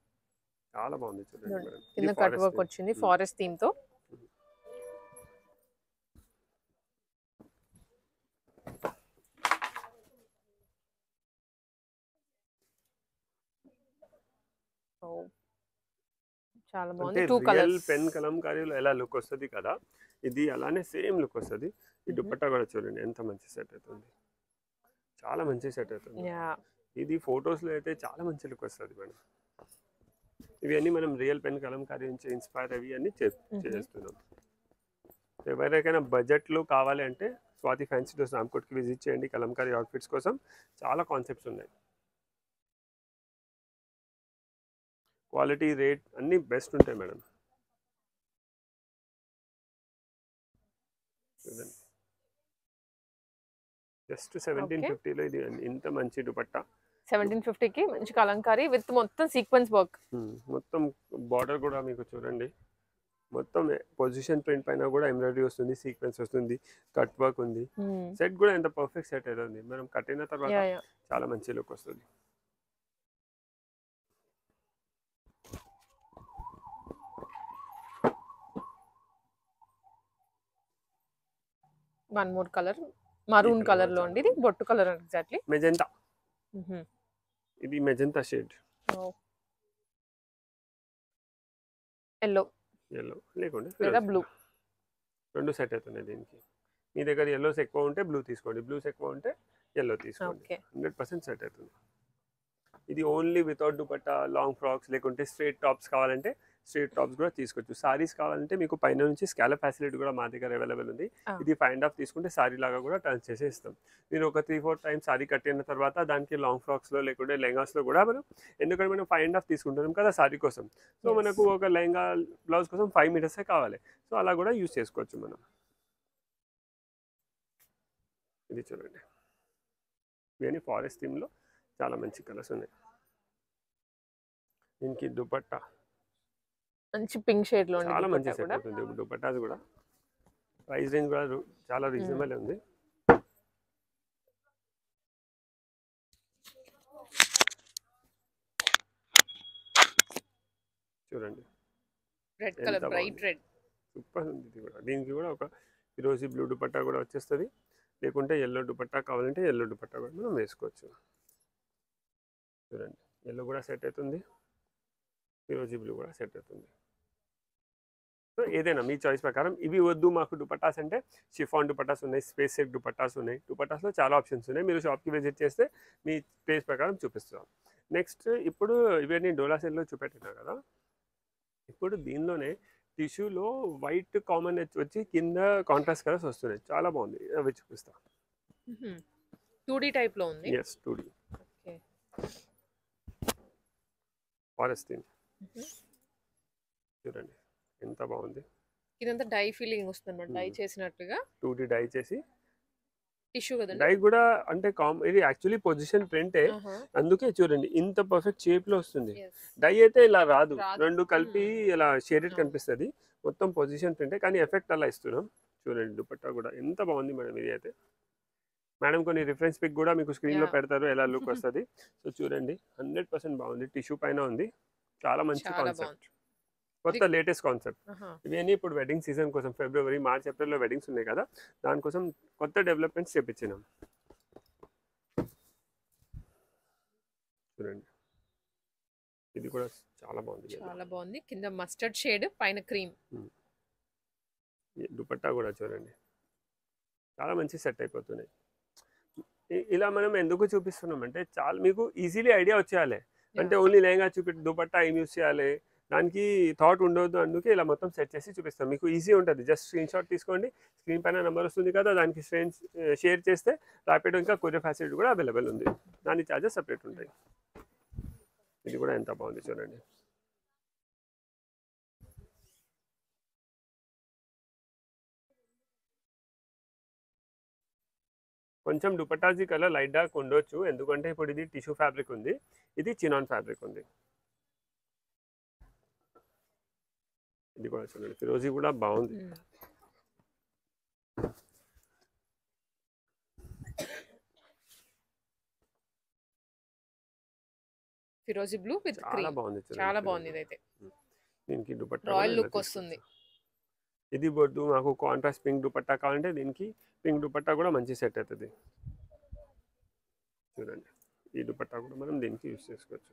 చాలా బాగుంది చూడండి. కింద కట్ వర్క్ వచ్చింది ఫారెస్ట్ థీమ్ తో. చాలా బాగుంది. 2 కలర్స్. పెన్ కలంకారీలో ఎలా లుక్ వస్తుంది కదా, ఇది అలానే సేమ్ లుక్ వస్తుంది. ఈ దుపట్టా కూడా చూడండి ఎంత మంచి సెట్ అవుతుంది, చాలా మంచి సెట్ అవుతుంది. ఇది ఫొటోస్ లో అయితే చాలా మంచి లుక్ వస్తుంది మేడం. ఇవన్నీ మనం రియల్ పెన్ కలంకారీ నుంచి ఇన్స్పైర్ అవి అన్ని చేస్తున్నాం. ఎవరికైనా బడ్జెట్లో కావాలి అంటే స్వాతి ఫ్యాన్సీ స్టోర్స్ రామ్కోట్కి విజిట్ చేయండి. కలంకారీ అవుట్ఫిట్స్ కోసం చాలా కాన్సెప్ట్స్ ఉన్నాయి. క్వాలిటీ, రేట్ అన్నీ బెస్ట్ ఉంటాయి మేడం. జస్ట్ 1750లో ఇది ఇంత మంచి దుపట్టా. 1750కి మంచి కలంకారీ విత్ మొత్తం సీక్వెన్స్ వర్క్. మొత్తం బార్డర్ కూడా మీకు చూడండి, మొత్తం పొజిషన్ ప్రింట్ పైన కూడా ఎంబ్రాయిడరీ వస్తుంది, సీక్వెన్స్ వస్తుంది, కట్ వర్క్ ఉంది. సెట్ కూడా ఎంత పర్ఫెక్ట్ సెట్ అవుతుంది. మనం కట్టిన తర్వాత చాలా మంచి లుక్ వస్తుంది. One more colour, maroon colour లో ఉంది. ఇది బొట్టు కలర్ ఎగ్జాక్ట్లీ. మెజెంటా. ఇది మెజెంటా షేడ్. ఎల్లో లేకుంటే లేదా బ్లూ, రెండు సెట్ అవుతున్నాయి దీనికి. మీ దగ్గర ఎల్లోస్ ఎక్కువ ఉంటే బ్లూ తీసుకోండి, బ్లూస్ ఎక్కువ ఉంటే ఎల్లో తీసుకోండి. 100% సెట్ అవుతుంది. ఇది only without dupatta, long frocks లేకుంటే స్ట్రైట్ టాప్స్ కావాలంటే స్ట్రైట్ టాప్స్ కూడా తీసుకోవచ్చు. సారీస్ కావాలంటే మీకు పైన నుంచి స్కాలప్ ఫెసిలిటీ కూడా మా దగ్గర అవైలబుల్ ఉంది. ఇది 5.5 తీసుకుంటే సారీ లాగా కూడా టర్న్ చేసి ఇస్తాం. మీరు ఒక 3-4 టైమ్స్ సారీ కట్టిన తర్వాత దానికి లాంగ్ ఫ్రాక్స్లో లేకుంటే లెహంగాస్లో కూడా మనం, ఎందుకంటే మనం 5.5 తీసుకుంటున్నాం కదా సారీ కోసం, సో మనకు ఒక లెహంగా బ్లౌజ్ కోసం 5 మీటర్సే కావాలి. సో అలా కూడా యూజ్ చేసుకోవచ్చు మనం. ఇది చూడండి, ఇవన్నీ ఫారెస్ట్ థీమ్లో చాలా మంచి కలర్స్ ఉన్నాయి. దీనికి దుపట్టా మంచి పింక్ షేడ్ లో చాలా మంచి సెట్ అవుతుంది. దుపట్టాస్ కూడా ప్రైస్ రేంజ్ కూడా చాలా రీజనబుల్ ఉంది. చూడండి red colour, bright red, super ఉంది. ఇది కూడా, దీనికి కూడా ఒక ఫిరోజీ బ్లూ దుపట్టా కూడా వచ్చేస్తుంది, లేకుంటే ఎల్లో దుపట్టా కావాలంటే ఎల్లో దుపట్టా కూడా మనం వేసుకోవచ్చు. చూడండి, ఎల్లో కూడా సెట్ అవుతుంది, ఫిరోజీ బ్లూ కూడా సెట్ అవుతుంది. సో ఏదైనా మీ చాయిస్ ప్రకారం. ఇవి వద్దు మాకు దుపట్టాస్ అంటే షిఫాన్ దుపట్టాస్ ఉన్నాయి, స్పేస్ సెట్ దుపట్టాస్ ఉన్నాయి. దుపట్టాస్లో చాలా ఆప్షన్స్ ఉన్నాయి, మీరు షాప్కి విజిట్ చేస్తే మీ ప్లేస్ ప్రకారం చూపిస్తాం. నెక్స్ట్ ఇప్పుడు ఇవన్నీ డోలా సెల్లో చూపెట్టినా కదా, ఇప్పుడు దీనిలోనే టిష్యూలో వైట్ కామన్ వచ్చి కింద కాంట్రాస్ట్ కలర్స్ వస్తున్నాయి, చాలా బాగుంది. అవి చూపిస్తా. 2D టైప్ లో ఉంది. yes 2D. Okay, forest theme చూడండి ఎంత బాగుంది. ఇదంతా డై ఫీలింగ్ వస్తుంది అన్నమాట, డై చేసినట్టుగా 2D డై చేసి టిష్యూ కదండి. డై కూడా అంటే ఇది యాక్చువల్లీ పొజిషన్ ప్రింటే, అందుకే చూడండి ఇంత పర్ఫెక్ట్ షేప్ లో వస్తుంది. డై అయితే ఇలా రాదు, రెండు కలిపి ఇలా షేడెడ్ కనిపిస్తుంది. మొత్తం పొజిషన్ ప్రింటే, కానీ ఎఫెక్ట్ అలా ఇస్తున్నాం. చూడండి దుపట్టా కూడా ఎంత బాగుంది మేడం. ఇది అయితే మేడం కొన్ని రిఫరెన్స్ పిక్ కూడా మీకు స్క్రీన్ లో పెడతారు ఎలా లుక్ వస్తుంది. సో చూడండి 100% బాగుంది. టిష్యూ పైన ఉంది, చాలా మంచి కాన్సెప్ట్, కొత్త లేటెస్ట్ కాన్సెప్ట్. ఇవన్నీ ఇప్పుడు వెడ్డింగ్ సీజన్ కోసం ఫిబ్రవరి, మార్చ్, ఏప్రిల్లో వెడ్డింగ్స్ ఉన్నాయి కదా, దానికోసం కొత్త డెవలప్మెంట్స్ చేపించినాం. చూడండి ఇది కూడా చాలా బాగుంది, చాలా బాగుంది. కింద మస్టర్డ్ షేడ్, పైన క్రీమ్. దుపట్టా కూడా చూడండి చాలా మంచి సెట్ అయిపోతున్నాయి. ఇలా మనం ఎందుకు చూపిస్తున్నాం అంటే చాలా మీకు ఈజీలీ ఐడియా వచ్చేయాలి. అంటే ఓన్లీ లెహంగా చూపెట్టి దుపట్టా ఏం యూస్ చేయాలి, దానికి థాట్ ఉండొద్దు, అందుకే ఇలా మొత్తం సెట్ చేసి చూపిస్తాం. మీకు ఈజీ ఉంటుంది, జస్ట్ స్క్రీన్ షాట్ తీసుకోండి, స్క్రీన్ పైన నెంబర్ వస్తుంది కదా, దానికి షేర్ చేస్తే ర్యాపిడో ఇంకా కొరియర్ ఫెసిలిటీ కూడా అవైలబుల్ ఉంది. దాని ఛార్జెస్ సపరేట్ ఉంటాయి. ఇది కూడా ఎంత బాగుంది చూడండి. కొంచెం దుపట్టాజీ కలర్ లైట్ డార్క్ ఉండొచ్చు, ఎందుకంటే ఇప్పుడు ఇది టిష్యూ ఫ్యాబ్రిక్ ఉంది, ఇది చినాన్ ఫ్యాబ్రిక్ ఉంది. ఇది కూడా చూడండి, ఫిరోజీ కూడా బాగుంది. ఫిరోజీ బ్లూ విత్ చాలా క్రీమ్, బాగుంది, చాలా బాగుంది. ఇదైతే దీనికి దుపట్టా రాయల్ లుక్ వస్తుంది. ఇది వద్దు మాకు కాంట్రాస్ట్ పింక్ దుపట్టా కావాలంటే దీనికి పింక్ దుపట్టా కూడా మంచి సెట్ అవుతుంది. చూడండి, ఈ దుపట్టా కూడా మనం దీనికి యూజ్ చేసుకోవచ్చు.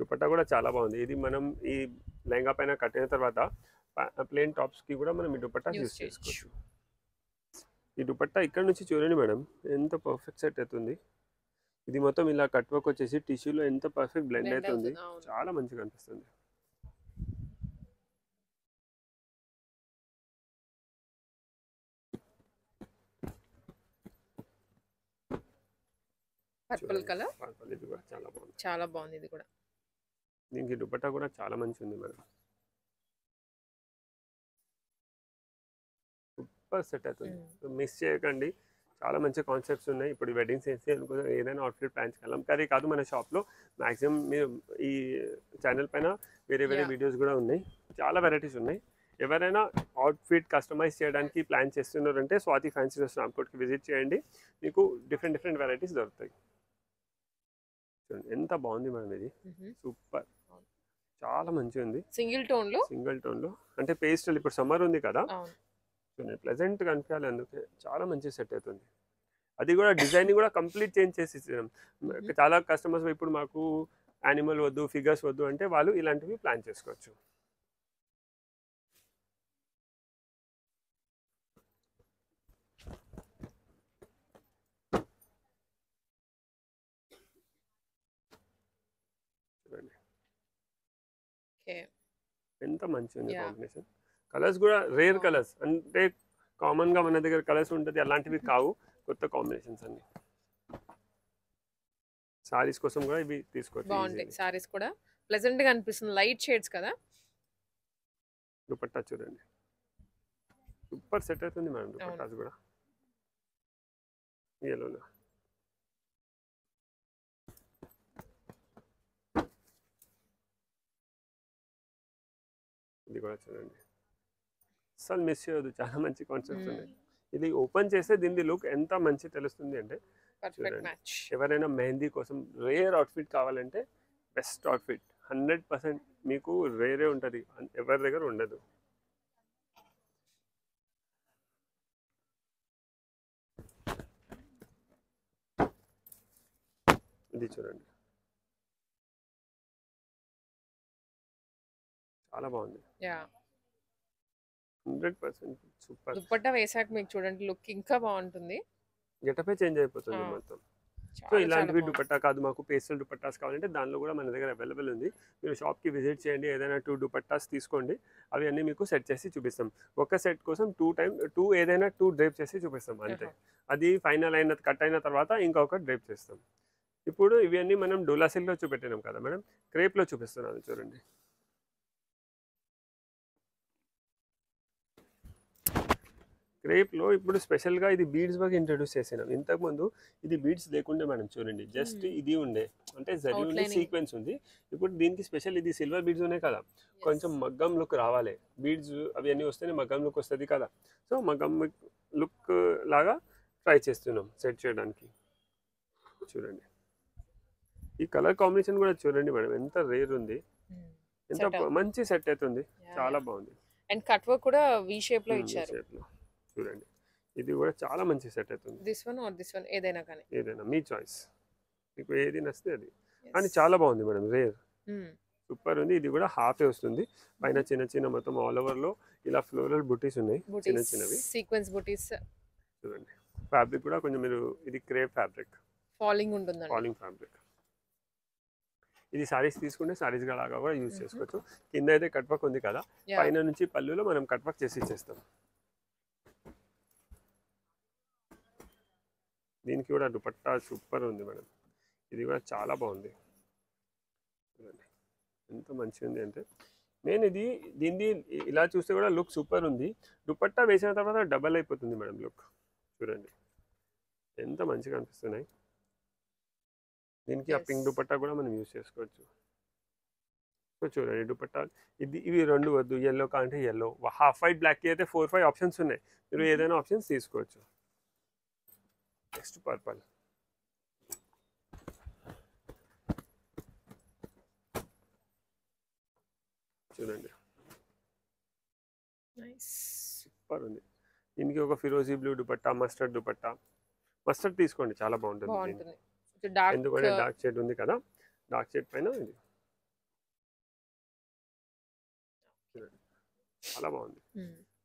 దుపట్టా కూడా చాలా బాగుంది. ఇది మనం ఈ లెహంగా పైన కట్టిన తర్వాత ప్లెయిన్ టాప్స్కి కూడా మనం ఈ దుపట్టా యూజ్ చేసుకోవచ్చు. ఈ దుపట్టా ఇక్కడ నుంచి చూడండి మేడం, ఎంత పర్ఫెక్ట్ సెట్ అవుతుంది. ఇది మొత్తం ఇలా కట్ వర్క్ వచ్చేసి టిష్యూలో ఎంత పర్ఫెక్ట్ బ్లెండ్ అవుతుంది, చాలా మంచిగా అనిపిస్తుంది. పర్పుల్ కలర్, ఇది కూడా చాలా బాగుంది, చాలా బాగుంది. ఇది కూడా దీనికి దుపట్టా కూడా చాలా మంచి ఉంది మేడం, సూపర్ సెట్ అవుతుంది. మిస్ చేయకండి, చాలా మంచి కాన్సెప్ట్స్ ఉన్నాయి. ఇప్పుడు వెడ్డింగ్ సెన్స్ అనుకున్న ఏదైనా అవుట్ఫిట్ ప్లాన్ చేయాలి కానీ కాదు, మన షాప్లో మ్యాక్సిమం మీరు ఈ ఛానల్ పైన వేరే వీడియోస్ కూడా ఉన్నాయి, చాలా వెరైటీస్ ఉన్నాయి. ఎవరైనా అవుట్ఫిట్ కస్టమైజ్ చేయడానికి ప్లాన్ చేస్తున్నారంటే స్వాతి ఫ్యాన్సీ డ్రెస్ రామ్కోట్కి విజిట్ చేయండి, మీకు డిఫరెంట్ వెరైటీస్ దొరుకుతాయి. చూడండి ఎంత బాగుంది మేడం, ఇది సూపర్, చాలా మంచిగా ఉంది. సింగిల్ టోన్లో అంటే పేస్టల్, ఇప్పుడు సమ్మర్ ఉంది కదా, ప్లెజెంట్గా అనిపించాలి, అందుకే చాలా మంచి సెట్ అవుతుంది. అది కూడా డిజైన్ కూడా కంప్లీట్ చేంజ్ చేసి ఇచ్చాం. చాలా కస్టమర్స్ ఇప్పుడు మాకు యానిమల్ వద్దు, ఫిగర్స్ వద్దు అంటే వాళ్ళు ఇలాంటివి ప్లాన్ చేసుకోవచ్చు. చూడండి ఎంత మంచి ఉంది కాంబినేషన్. కలర్స్ కూడా రేర్ కలర్స్, అంటే కామన్గా మన దగ్గర కలర్స్ ఉంటుంది, అలాంటివి కావు, కొత్త కాంబినేషన్స్ అన్ని. సారీస్ కోసం కూడా ఇవి తీసుకోవచ్చు, బాగుంటాయి. సారీస్ కూడా ప్లెజెంట్ గా అనిపిస్తుంది, లైట్ షేడ్స్ కదా. దుపట్టా చూడండి, సూపర్ సెట్ అవుతుంది మేడం. దుపట్టాస్ కూడా ఎల్లోలో ఇది కూడా చూడండి, అసలు మిస్ చేయదు, చాలా మంచి కాన్సెప్ట్స్ ఉన్నాయి. ఇది ఓపెన్ చేస్తే దీని లుక్ ఎంత మంచి తెలుస్తుంది అంటే చూడండి. ఎవరైనా మెహందీ కోసం రేర్ అవుట్ఫిట్ కావాలంటే బెస్ట్ అవుట్ఫిట్, 100% మీకు రేరే ఉంటుంది, ఎవరి దగ్గర ఉండదు. ఇది చూడండి, చాలా బాగుంది, 100% సూపర్. దుపట్టా వేసాక మీకు చూడండి లుక్ ఇంకా బాగుంటుంది, గెటపే చేంజ్ అయిపోతుంది మొత్తం. సో ఇలాంటివి దుపట్టా కాదు, మాకు పేస్టల్ దుపట్టాస్ కావాలంటే దానిలో కూడా మన దగ్గర అవైలబుల్ ఉంది. మీరు షాప్కి విజిట్ చేయండి, ఏదైనా 2 దుపట్టాస్ తీసుకోండి, అవి అన్నీ మీకు సెట్ చేసి చూపిస్తాం. ఒక సెట్ కోసం 2 ఏదైనా 2 డ్రైప్ చేసి చూపిస్తాం అంతే. అది ఫైనల్ కట్ అయిన తర్వాత ఇంకొక డ్రైప్ చేస్తాం. ఇప్పుడు ఇవన్నీ మనం డోలా సిల్క్లో చూపెట్టినాం కదా మేడం, క్రేప్లో చూపిస్తున్నాను చూడండి. క్రేప్లో ఇప్పుడు స్పెషల్గా ఇది బీడ్స్ వర్క్ ఇంట్రడ్యూస్ చేసినాం. ఇంతకుముందు ఇది బీడ్స్ లేకుండే మేడం, చూడండి జస్ట్ ఇది ఉండే, అంటే జరీ ఉంది, సీక్వెన్స్ ఉంది. ఇప్పుడు దీనికి స్పెషల్ ఇది సిల్వర్ బీడ్స్ ఉన్నాయి కదా, కొంచెం మగ్గం లుక్ రావాలి, బీడ్స్ అవి అన్నీ వస్తేనే మగ్గం లుక్ వస్తుంది కదా. సో మగ్గం లుక్ లాగా ట్రై చేస్తున్నాం సెట్ చేయడానికి. చూడండి ఈ కలర్ కాంబినేషన్ కూడా చూడండి మేడం, ఎంత రేర్ ఉంది, ఎంత మంచి సెట్ అవుతుంది, చాలా బాగుంది. అండ్ కట్ వర్క్ కూడా వి షేప్ లో ఇచ్చారు. చూడండి ఇది కూడా చాలా మంచి సెట్ అవుతుంది. This one or this one, ఏదైనా కానీ, ఏదైనా మీ చాయిస్, మీకు ఏది నచ్చితే అది. కానీ చాలా బాగుంది మేడం, రేర్ సూపర్ ఉంది. ఇది కూడా హాఫే వస్తుంది, పైన చిన్న చిన్న మొత్తం ఆల్ ఓవర్ లో ఇలా ఫ్లోరల్ బుటీస్ ఉన్నాయి, చిన్న చిన్నవి సీక్వెన్స్ బుటీస్. చూడండి ఫ్యాబ్రిక్ కూడా కొంచెం మీరు, ఇది క్రేప్ ఫ్యాబ్రిక్, ఫాలింగ్ ఉంటుంది, ఫాలింగ్ ఫ్యాబ్రిక్. ఇది సారీస్ తీసుకుంటే సారీస్ లాగా కూడా యూజ్ చేసుకోవచ్చు. కింద అయితే కట్ వర్క్ ఉంది కదా, పైన నుంచి పళ్ళులో మనం కట్ వర్క్ చేసి ఇచ్చేస్తాం. దీనికి కూడా దుపట్టా సూపర్ ఉంది మేడం. ఇది కూడా చాలా బాగుంది. ఎంత మంచిగా ఉంది అంటే నేను దీన్ని ఇలా చూస్తే కూడా లుక్ సూపర్ ఉంది. దుపట్టా వేసిన తర్వాత డబల్ అయిపోతుంది మేడం లుక్. చూడండి ఎంత మంచిగా అనిపిస్తున్నాయి. దీనికి ఆ పింక్ దుపట్టా కూడా మనం యూజ్ చేసుకోవచ్చు. సో చూడండి దుపట్టా ఇవి రెండు వద్దు, ఎల్లో కాంటే ఎల్లో, హాఫ్ వైట్ బ్లాక్కి అయితే 4-5 ఆప్షన్స్ ఉన్నాయి. మీరు ఏదైనా ఆప్షన్స్ తీసుకోవచ్చు. Next purple. చూడండి సూపర్ ఉంది. దీనికి ఒక ఫిరోజీ blue dupatta, mustard dupatta. Mustard తీసుకోండి, చాలా బాగుంటుంది. ఎందుకంటే డార్క్ షేడ్ ఉంది కదా, డార్క్ షేడ్ పైన ఇది చాలా బాగుంది.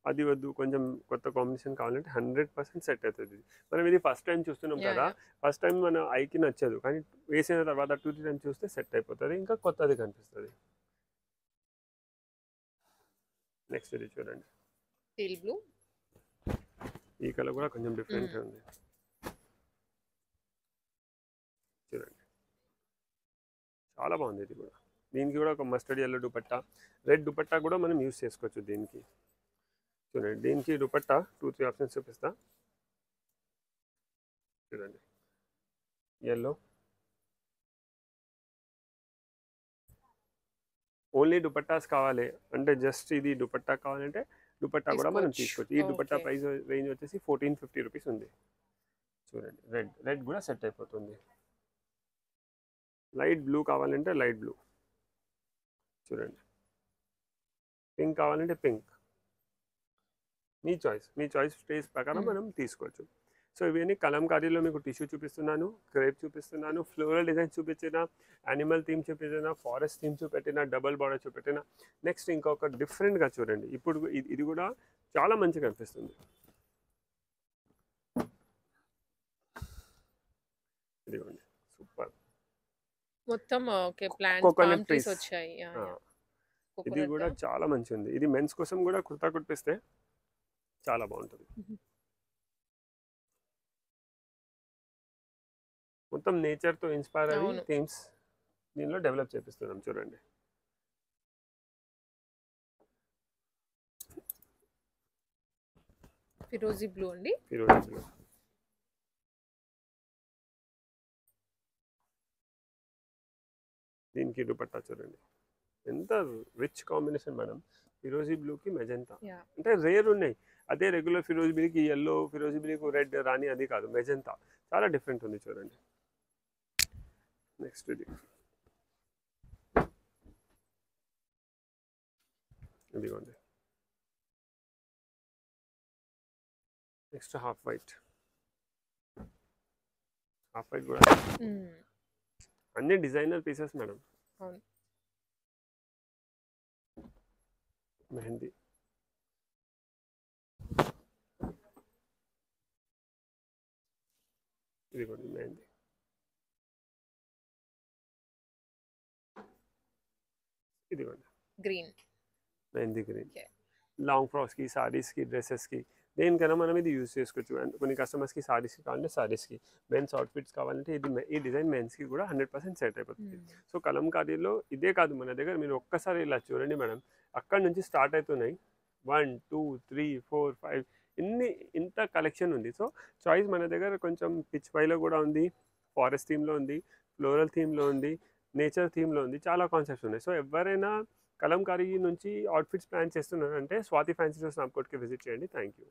అది వద్దు, కొంచెం కొత్త కాంబినేషన్ కావాలంటే 100% సెట్ అవుతుంది. మనం ఇది ఫస్ట్ టైం చూస్తున్నాం కదా, ఫస్ట్ టైం మన ఐకి నచ్చదు, కానీ వేసిన తర్వాత 2-3 టైమ్స్ చూస్తే సెట్ అయిపోతుంది, ఇంకా కొత్తది కనిపిస్తుంది. నెక్స్ట్ ఇది చూడండి టీల్ బ్లూ. ఈ కలర్ కూడా కొంచెం డిఫరెంట్ ఉంది. చూడండి చాలా బాగుంది. ఇది కూడా దీనికి కూడా ఒక mustard yellow dupatta, red dupatta కూడా మనం యూజ్ చేసుకోవచ్చు దీనికి. చూడండి దీనికి దుపట్టా 2-3 ఆప్షన్స్ చూపిస్తా. చూడండి ఎల్లో, ఓన్లీ దుపట్టాస్ కావాలి అంటే జస్ట్ ఇది దుపట్టా కావాలంటే దుపట్టా కూడా మనం తీసుకోవచ్చు. ఈ దుపట్టా ప్రైస్ రేంజ్ వచ్చేసి 1450 రూపీస్ ఉంది. చూడండి రెడ్ కూడా సెట్ అయిపోతుంది. లైట్ బ్లూ కావాలంటే లైట్ బ్లూ. చూడండి పింక్ కావాలంటే పింక్. మీ చాయిస్ టేస్ట్ ప్రకారం మనం తీసుకోవచ్చు. సో ఇవన్నీ కలంకారీలో మీకు టిష్యూ చూపిస్తున్నాను, క్రేప్ చూపిస్తున్నాను, ఫ్లోరల్ డిజైన్ చూపించిన, యానిమల్ థీమ్ చూపించిన, ఫారెస్ట్ థీమ్ చూపెట్టిన, డబల్ బార్డర్ చూపెట్టిన. నెక్స్ట్ ఇంకొక డిఫరెంట్గా చూడండి. ఇప్పుడు ఇది కూడా చాలా మంచిగా అనిపిస్తుంది. ఇదిగోండి సూపర్. మొత్తం కోకోనట్ ట్రీస్ వచ్చాయి. ఇది కూడా చాలా మంచిగా ఉంది. ఇది మెన్స్ కోసం కూడా కుర్తా కుట్టిస్తే చాలా బాగుంటుంది. మొత్తం నేచర్తో ఇన్స్పైర్ అయ్యి థీమ్స్ దీనిలో డెవలప్ చేపిస్తున్నాం. చూడండి ఫిరోజీ బ్లూ అండి. ఫిరోజీ బ్లూ. దీనికి దుపట్టా చూడండి ఎంత రిచ్ కాంబినేషన్ మేడం. ఫిరోజీ బ్లూకి మెజెంటా అంటే రేర్ ఉన్నాయి. అదే రెగ్యులర్ ఫిరోజీ బ్లూకి ఎల్లో, ఫిరోజీ బ్లూకి రెడ్, రాణి అది కాదు, మెజెంటా చాలా డిఫరెంట్ ఉంది. చూడండి నెక్స్ట్ ఇదిగోండి. నెక్స్ట్ హాఫ్ వైట్ కూడా అన్ని డిజైనర్ పీసెస్ మేడం. మెహందీ. ఇదిగోండి మెహందీ. ఇదిగోండి గ్రీన్, మెహందీ గ్రీన్. లాంగ్ ఫ్రాక్స్కి, సారీస్కి, డ్రెస్సెస్కి దేనికైనా మనం ఇది యూజ్ చేసుకోవచ్చు. అండ్ కొన్ని కస్టమర్స్కి సారీస్కి కావాలంటే సారీస్కి, మెన్స్ అవుట్ఫిట్స్ కావాలంటే ఈ డిజైన్ మెన్స్కి కూడా 100% సెట్ అయిపోతుంది. సో కలంకారీలో ఇదే కాదు మన దగ్గర, మీరు ఒక్కసారి ఇలా చూడండి మేడం, అక్కడ నుంచి స్టార్ట్ అవుతున్నాయి. 1, 2, 3, 4, 5 ఇంత కలెక్షన్ ఉంది. సో చాయిస్ మన దగ్గర కొంచెం పిచ్ పైలో కూడా ఉంది, ఫారెస్ట్ థీమ్లో ఉంది, ఫ్లోరల్ థీమ్లో ఉంది, నేచర్ థీమ్లో ఉంది, చాలా కాన్సెప్ట్స్ ఉన్నాయి. సో ఎవరైనా కలంకారీ నుంచి అవుట్ఫిట్స్ ప్లాన్ చేస్తున్నారంటే స్వాతి ఫ్యాన్సీ స్టోర్స్ రామ్కోట్కి విజిట్ చేయండి. Thank you.